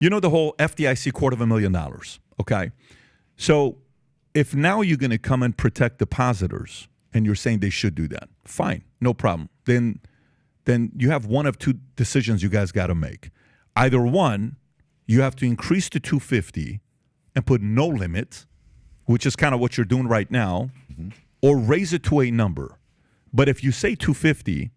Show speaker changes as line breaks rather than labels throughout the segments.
You know the whole FDIC $250,000, okay? So if now you're going to come and protect depositors and you're saying they should do that, fine, no problem. Then you have one of two decisions you guys got to make. Either one, you have to increase to 250 and put no limit, which is kind of what you're doing right now, or raise it to a number. But if you say 250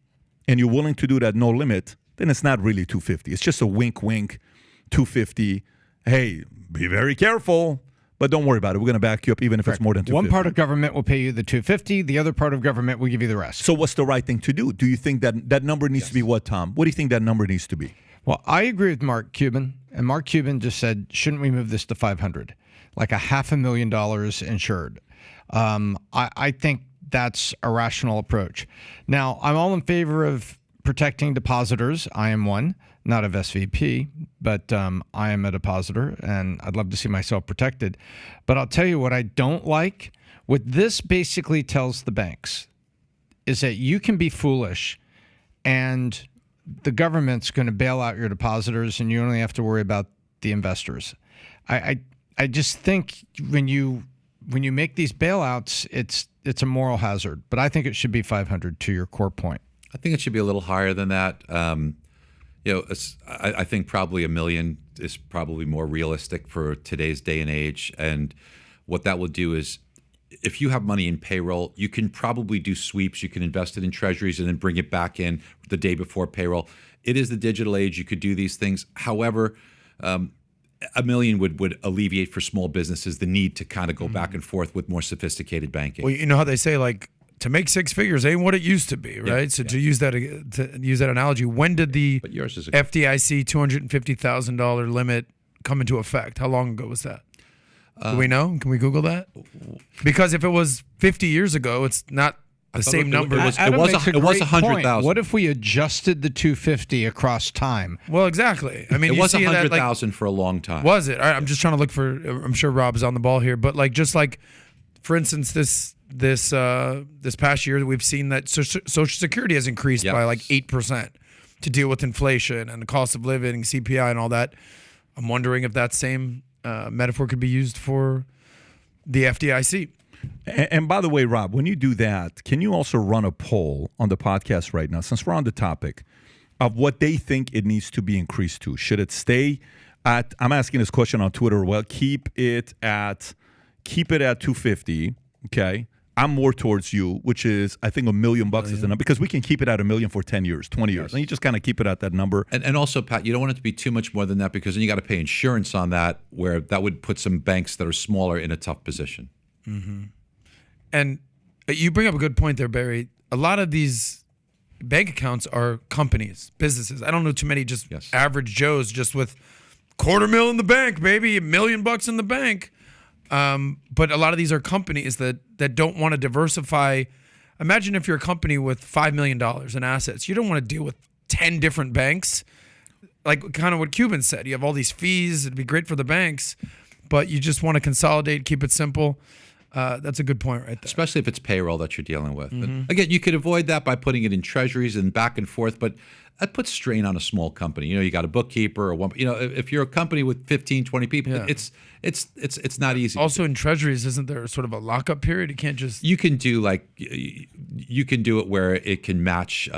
and you're willing to do that no limit, then it's not really 250. It's just a wink, 250. Hey, be very careful, but don't worry about it. We're going to back you up even if it's more than 250.
One part of government will pay you the 250. The other part of government will give you the rest.
So what's the right thing to do? Do you think that number needs to be what, Tom? What do you think that number needs to be?
Well, I agree with Mark Cuban. And Mark Cuban just said, shouldn't we move this to 500? Like $500,000 insured. I think that's a rational approach. Now, I'm all in favor of protecting depositors. I am one, not of SVP, but I am a depositor, and I'd love to see myself protected. But I'll tell you what I don't like. What this basically tells the banks is that you can be foolish, and the government's going to bail out your depositors, and you only have to worry about the investors. I just think when you make these bailouts, it's a moral hazard. But I think it should be 500 to your core point.
I think it should be a little higher than that. I think probably $1 million is probably more realistic for today's day and age. And what that will do is, if you have money in payroll, you can probably do sweeps. You can invest it in treasuries and then bring it back in the day before payroll. It is the digital age. You could do these things. However, $1 million would alleviate for small businesses the need to kind of go back and forth with more sophisticated banking.
Well, you know how they say, like, to make six figures ain't what it used to be, right? So to use that analogy, when did the FDIC $250,000 limit come into effect? How long ago was that? Do we know? Can we Google that? Because if it was 50 years ago, it's not the same number.
It was 100,000.
What if we adjusted the 250 across time?
Well, exactly. I mean,
it was 100,000 for a long time.
Was it? All right, I'm just trying to look for. I'm sure Rob is on the ball here, but for instance, this past year, we've seen that Social Security has increased by 8% to deal with inflation and the cost of living, CPI, and all that. I'm wondering if that same metaphor could be used for the FDIC.
And by the way, Rob, when you do that, can you also run a poll on the podcast right now, since we're on the topic, of what they think it needs to be increased to? Should it stay at, I'm asking this question on Twitter, well, keep it at 250, okay? I'm more towards you, which is, I think $1 million is the number, because we can keep it at $1 million for 10 years, 20 years. And you just kind of keep it at that number.
And also, Pat, you don't want it to be too much more than that, because then you got to pay insurance on that, where that would put some banks that are smaller in a tough position.
Mm-hmm. And you bring up a good point there, Barry. A lot of these bank accounts are companies, businesses. I don't know too many just average Joes just with $250,000 in the bank, baby, $1 million in the bank. But a lot of these are companies that don't want to diversify. Imagine if you're a company with $5 million in assets. You don't want to deal with 10 different banks. Like kind of what Cuban said. You have all these fees. It'd be great for the banks, but you just want to consolidate, keep it simple. That's a good point right there.
Especially if it's payroll that you're dealing with. Mm-hmm. Again, you could avoid that by putting it in treasuries and back and forth, but that puts strain on a small company. You got a bookkeeper or one. If you're a company with 15, 20 people, it's not easy.
Also in treasuries, isn't there sort of a lockup period? You can't just.
You can do it where it can match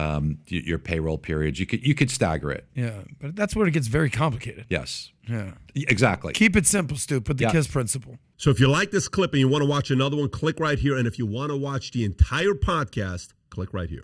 your payroll periods. You could stagger it.
Yeah, but that's where it gets very complicated.
Yes.
Yeah.
Exactly.
Keep it simple, Stu. Put the KISS principle.
So if you like this clip and you want to watch another one, click right here. And if you want to watch the entire podcast, click right here.